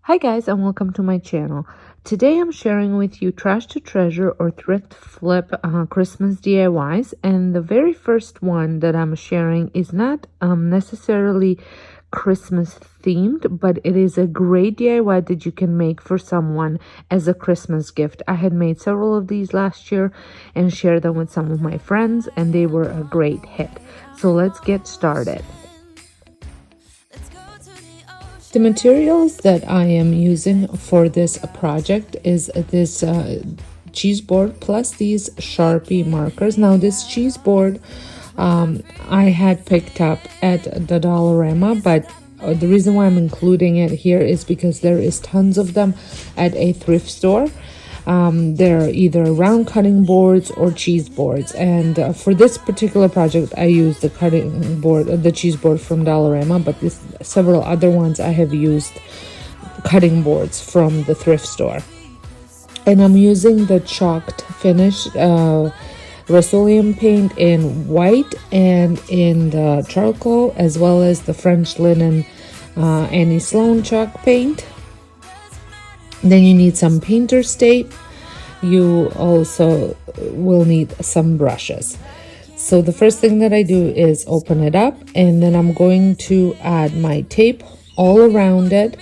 Hi guys and welcome to my channel. Today I'm sharing with you trash to treasure or thrift flip Christmas DIYs, and the very first one that I'm sharing is not necessarily Christmas themed, but it is a great DIY that you can make for someone as a Christmas gift. I had made several of these last year and shared them with some of my friends, and they were a great hit. So let's get started. The materials that I am using for this project is this cheese board plus these Sharpie markers. Now this cheese board I had picked up at the Dollarama, but the reason why I'm including it here is because there is tons of them at a thrift store. They're either round cutting boards or cheese boards, and for this particular project I used the cutting board, the cheese board from Dollarama, but several other ones I have used cutting boards from the thrift store. And I'm using the chalked finish Rust-Oleum paint in white and in the charcoal, as well as the French linen Annie Sloan chalk paint. Then you need some painter's tape. You also will need some brushes. So the first thing that I do is open it up, and then I'm going to add my tape all around it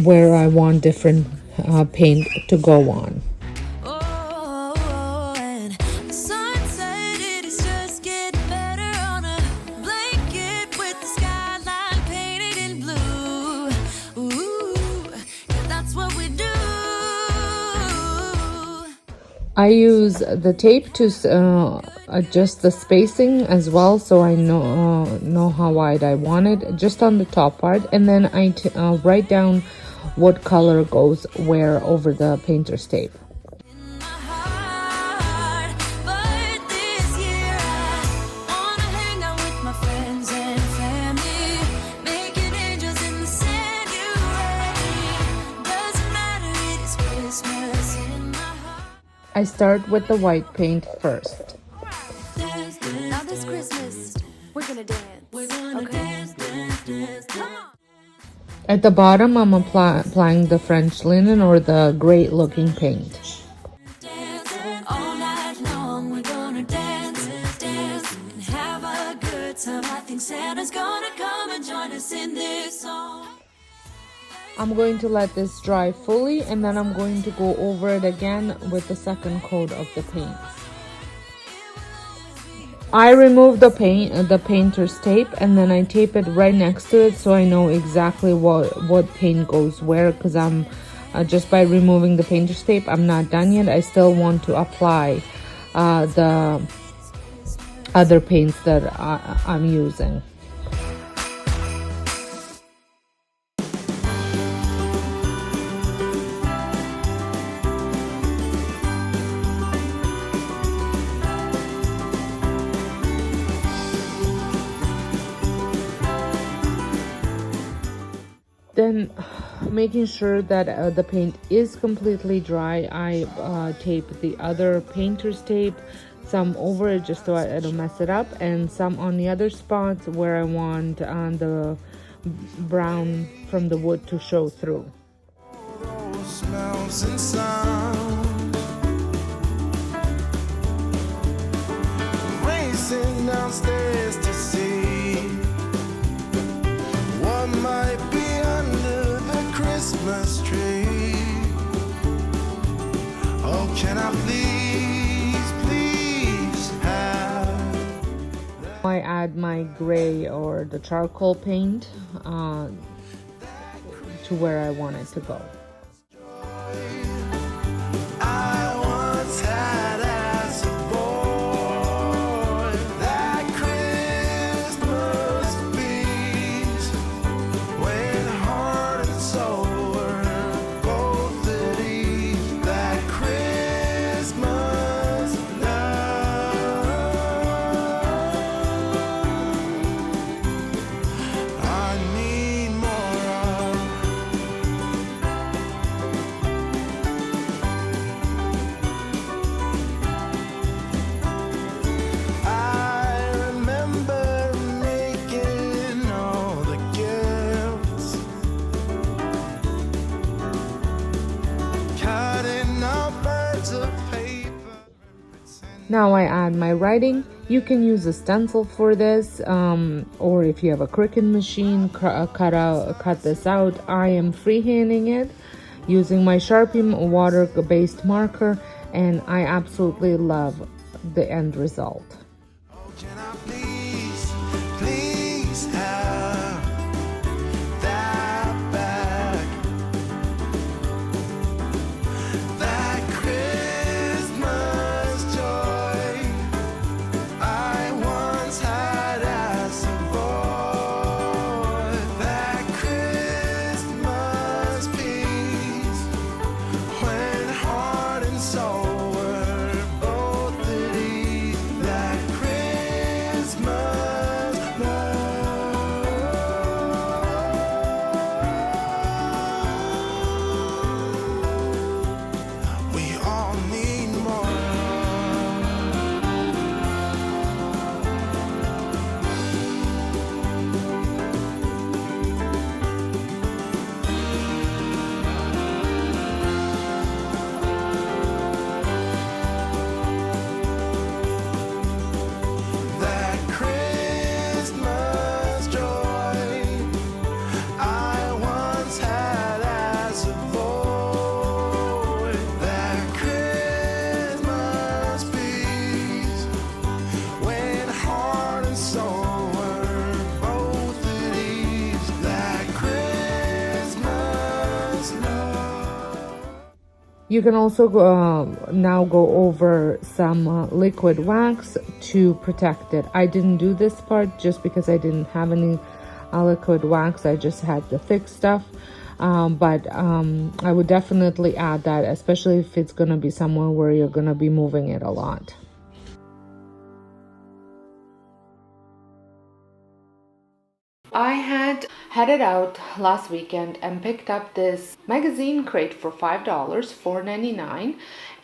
where I want different paint to go on. I use the tape to adjust the spacing as well, so I know how wide I want it, just on the top part, and then I write down what color goes where over the painter's tape. I start with the white paint first. Now this Christmas, we're gonna dance. Okay? Come on. At the bottom, I'm applying the French linen or the great looking paint. All night long, we're gonna dance, dance, and have a good time. I think Santa's gonna come and join us in this song. I'm going to let this dry fully, and then I'm going to go over it again with the second coat of the paint. I remove the painter's tape, and then I tape it right next to it so I know exactly what paint goes where, because I'm just by removing the painter's tape, I'm not done yet. I still want to apply the other paints that I'm using. Then, making sure that the paint is completely dry, I tape the other painter's tape, some over it just so I don't mess it up, and some on the other spots where I want the brown from the wood to show through. Smells and sounds, racing downstairs to see what might be under the Christmas tree. Oh, can I please have... I add my gray or the charcoal paint to where I want it to go. I once had as a boy that Christmas peace, when heart and soul were both at ease, that Christmas love. I need more of. Now I add my writing. You can use a stencil for this, or if you have a Cricut machine, cut this out. I am freehanding it using my Sharpie water-based marker, and I absolutely love the end result. Can I please, please have that back? That Christmas joy I once had as a boy. That Christmas peace when heart and soul were both at ease. That Christmas love. We all need more. That Christmas joy I once had as a boy. That Christmas peace when heart and soul were both at ease. That Christmas love. You can also now go over some liquid wax to protect it. I didn't do this part just because I didn't have any liquid wax. I just had the thick stuff. But I would definitely add that, especially if it's going to be somewhere where you're going to be moving it a lot. I had headed out last weekend and picked up this magazine crate for $5, $4.99,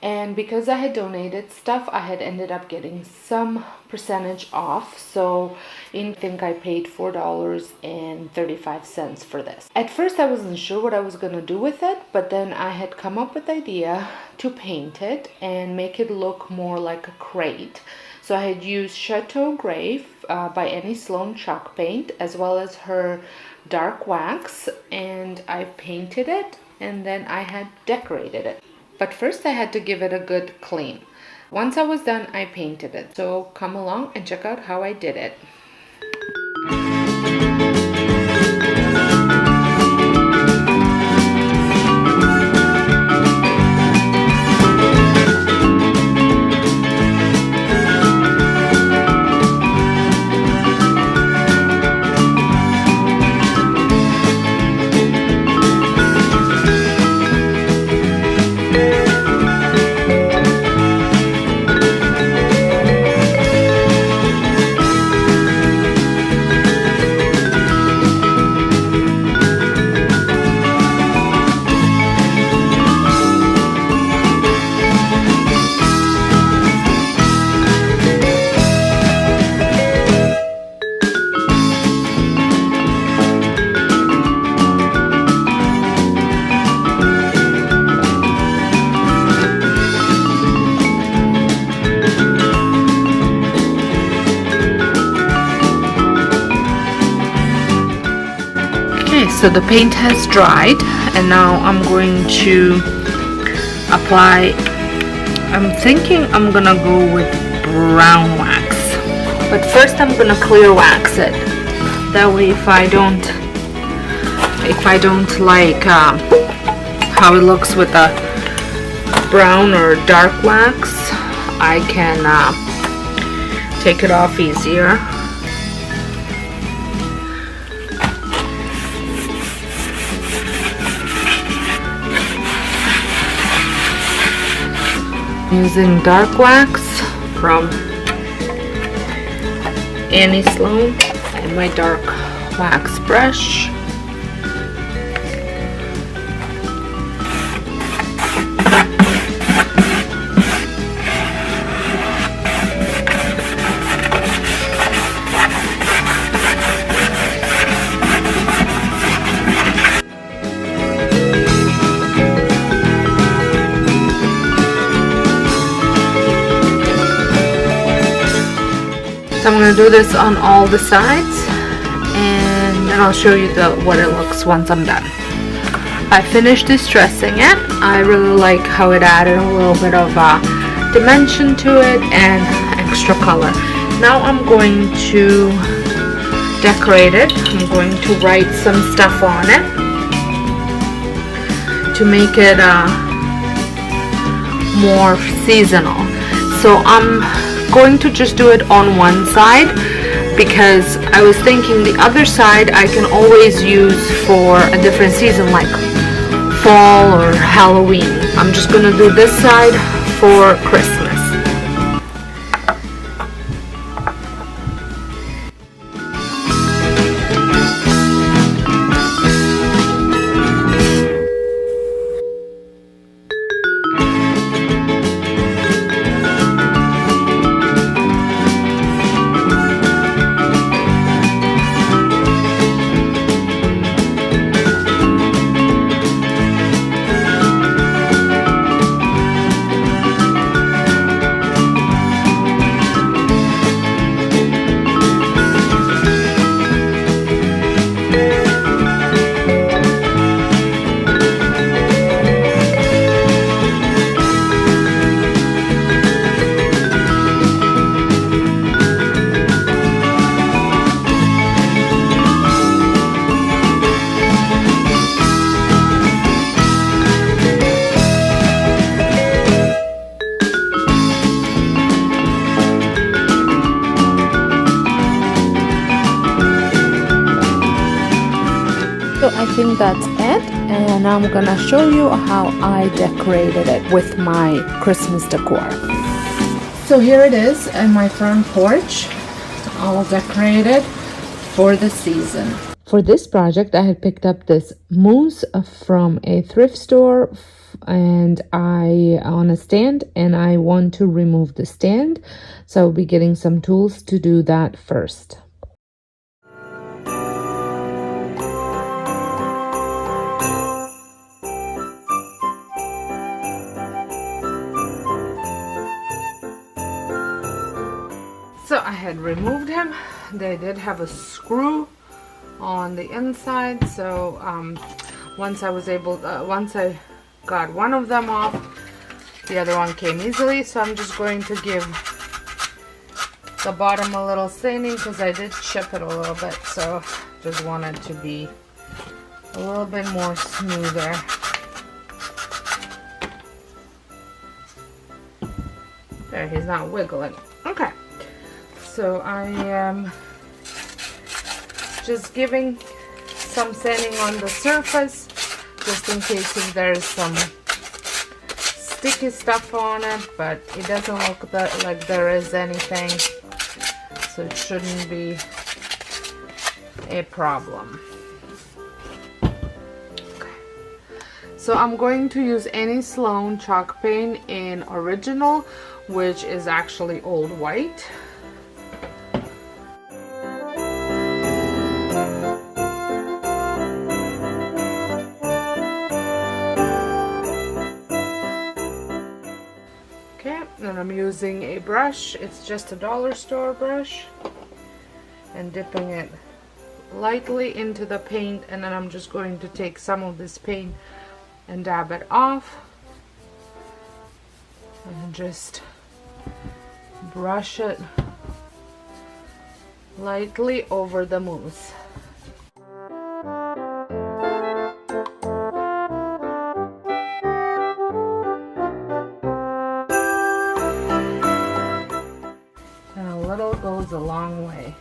and because I had donated stuff, I had ended up getting some percentage off, so I think I paid $4.35 for this. At first I wasn't sure what I was gonna do with it, but then I had come up with the idea to paint it and make it look more like a crate. So I had used Chateau Gray by Annie Sloan chalk paint, as well as her dark wax, and I painted it and then I had decorated it. But first I had to give it a good clean. Once I was done, I painted it. So come along and check out how I did it. So the paint has dried, and now I'm going to apply. I'm thinking I'm gonna go with brown wax, but first I'm gonna clear wax it. That way, if I don't like how it looks with a brown or dark wax, I can take it off easier. Using dark wax from Annie Sloan and my dark wax brush. do this on all the sides, and then I'll show you what it looks once I'm done. I finished distressing it. I really like how it added a little bit of dimension to it and extra color. Now I'm going to decorate it. I'm going to write some stuff on it to make it more seasonal. So I'm going to just do it on one side, because I was thinking the other side I can always use for a different season, like fall or Halloween. I'm just gonna do this side for Christmas. So I think that's it, and I'm gonna show you how I decorated it with my Christmas decor. So here it is in my front porch, all decorated for the season. For this project, I had picked up this mousse from a thrift store and on a stand, and I want to remove the stand. So I'll be getting some tools to do that first. So I had removed him. They did have a screw on the inside, so once I got one of them off, the other one came easily. So I'm just going to give the bottom a little sanding because I did chip it a little bit, so just want it to be a little bit more smoother. There, he's not wiggling. Okay. So I am just giving some sanding on the surface, just in case if there's some sticky stuff on it, but it doesn't look like there is anything, so it shouldn't be a problem. Okay. So I'm going to use any Sloan chalk paint in Original, which is actually old white. And I'm using a brush. It's just a dollar store brush, and dipping it lightly into the paint, and then I'm just going to take some of this paint and dab it off and just brush it lightly over the mousse. Goes a long way.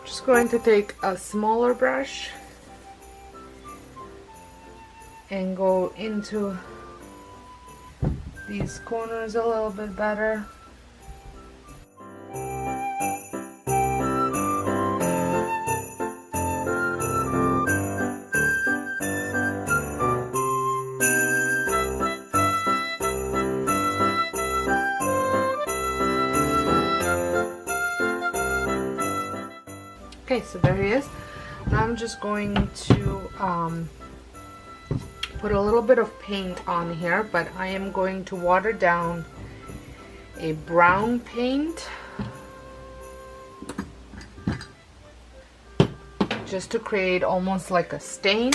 Just going to take a smaller brush and go into these corners a little bit better. Okay, so there he is. Now I'm just going to put a little bit of paint on here, but I am going to water down a brown paint just to create almost like a stain.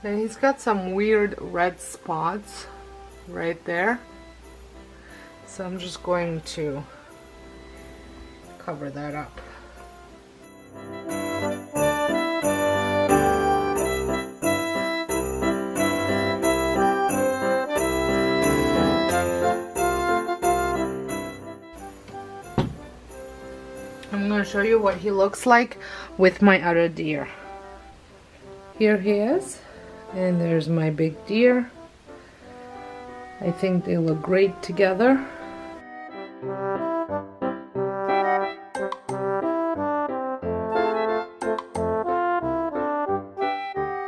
And he's got some weird red spots right there. So I'm just going to cover that up. I'm going to show you what he looks like with my other deer. Here he is. And there's my big deer. I think they look great together.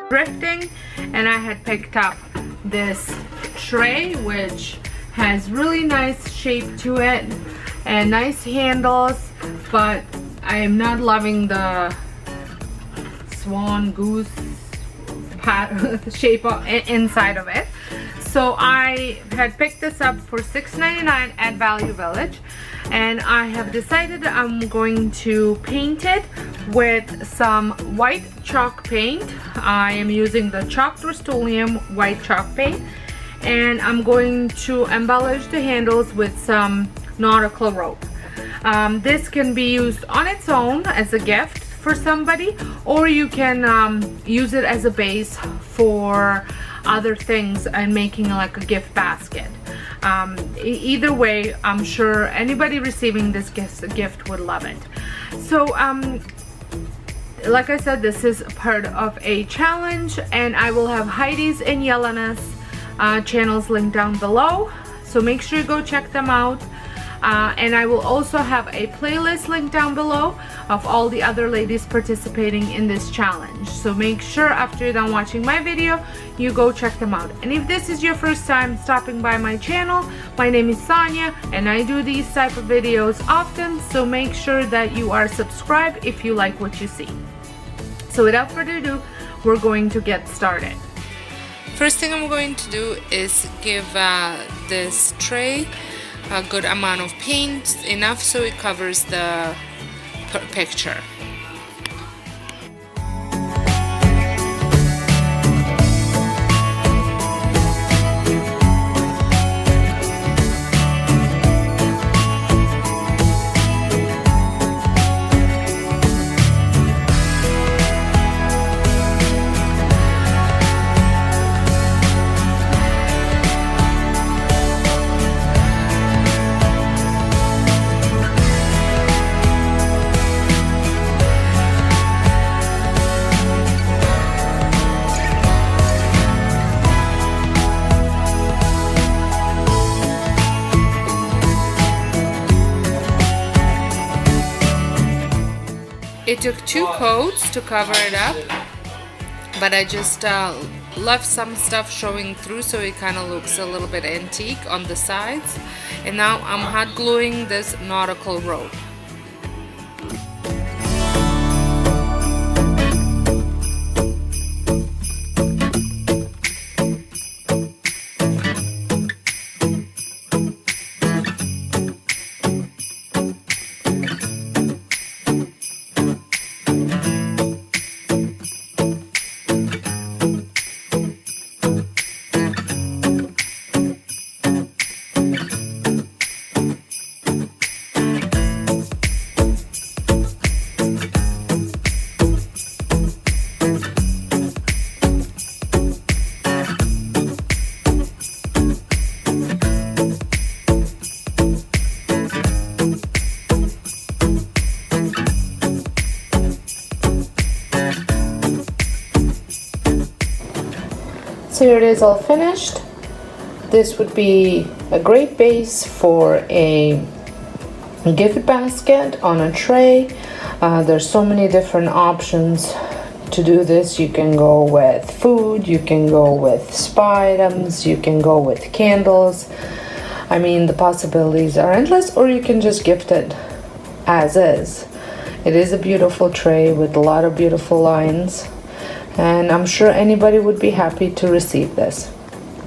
Thrifting, and I had picked up this tray which has really nice shape to it and nice handles, but I am not loving the swan goose shape inside of it. So I had picked this up for $6.99 at Value Village, and I have decided I'm going to paint it with some white chalk paint. I am using the chalked Rust-Oleum white chalk paint, and I'm going to embellish the handles with some nautical rope. This can be used on its own as a gift for somebody, or you can use it as a base for other things and making like a gift basket. Either way, I'm sure anybody receiving this gift would love it. So like I said, this is part of a challenge, and I will have Heidi's and Yelena's channels linked down below, so make sure you go check them out. And I will also have a playlist linked down below of all the other ladies participating in this challenge. So make sure after you're done watching my video, you go check them out. And if this is your first time stopping by my channel, my name is Sonia, and I do these type of videos often, so make sure that you are subscribed if you like what you see. So without further ado, we're going to get started. First thing I'm going to do is give this tray a good amount of paint, enough so it covers the picture. It took 2 coats to cover it up, but I just left some stuff showing through so it kind of looks a little bit antique on the sides. And now I'm hot gluing this nautical rope. So here it is all finished. This would be a great base for a gift basket on a tray. There's so many different options to do this, you can go with food, you can go with spa items, you can go with candles. I mean, the possibilities are endless, or you can just gift it as is. It is a beautiful tray with a lot of beautiful lines, and I'm sure anybody would be happy to receive this.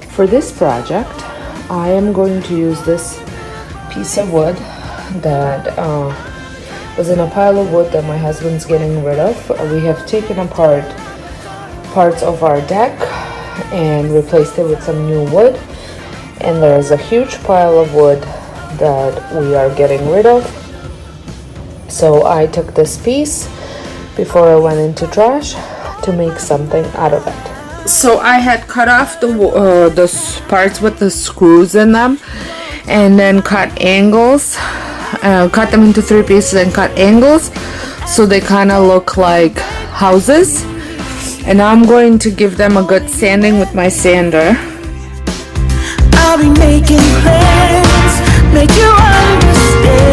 For this project, I am going to use this piece of wood that was in a pile of wood that my husband's getting rid of. We have taken apart parts of our deck and replaced it with some new wood, and there is a huge pile of wood that we are getting rid of. So I took this piece before I went into trash to make something out of it. So I had cut off the parts with the screws in them, and then cut angles, cut them into 3 pieces and cut angles so they kind of look like houses. And now I'm going to give them a good sanding with my sander. I'll be making plans, make you understand.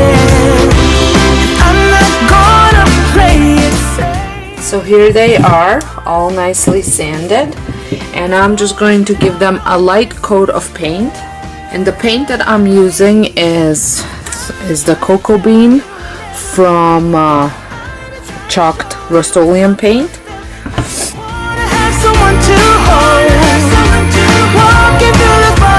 I'm not gonna play it safe. So here they are, all nicely sanded, and I'm just going to give them a light coat of paint. And the paint that I'm using is the cocoa bean from chalked Rust-Oleum paint. Have someone to hold, walking through the fire.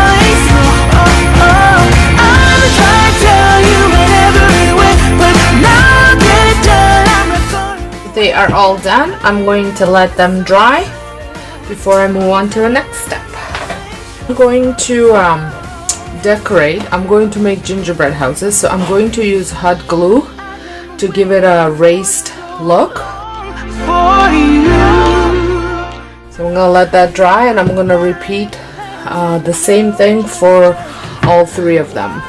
I'm trying to tell you in every way, but now get it done. I'm not gonna. They are all done. I'm going to let them dry before I move on to the next step. I'm going to decorate. I'm going to make gingerbread houses, so I'm going to use hot glue to give it a raised look. For you. So I'm gonna let that dry, and I'm gonna repeat the same thing for all 3 of them.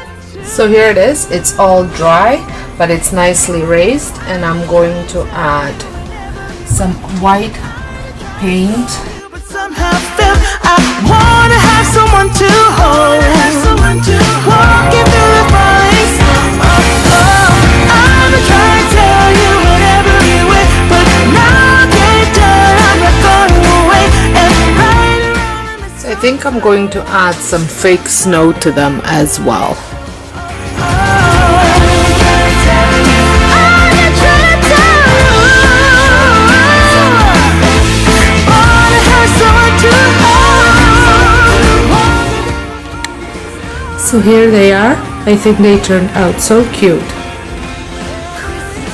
So here it is. It's all dry, but it's nicely raised, and I'm going to add some white paint. But somehow felt I wanna have someone to hold, walking through the fire. I'm trying to tell you in every way, but now get it done. I'm not going away and right around the So I think I'm going to add some fake snow to them as well. So here they are. I think they turned out so cute.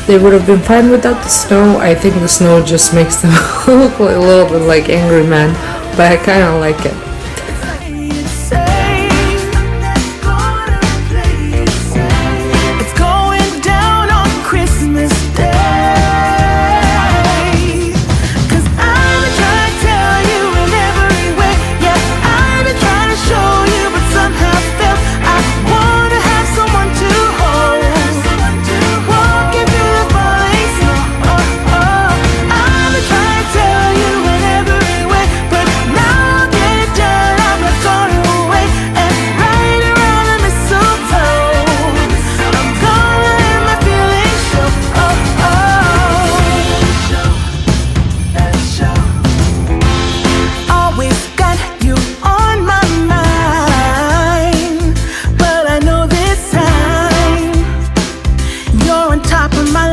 They would have been fine without the snow. I think the snow just makes them look a little bit like angry men, but I kind of like it. It's going down on Christmas Day. 'Cause I've been trying to tell you in every way. Yeah, I've been trying to show you, but somehow felt I wanna have someone to hold, walking through the fire. I've been trying to tell you in every way, but now get it done. I'm not going away and right around the mistletoe. I'm gonna let my feelings show. Always got you on my mind, but I know this time you're on top of my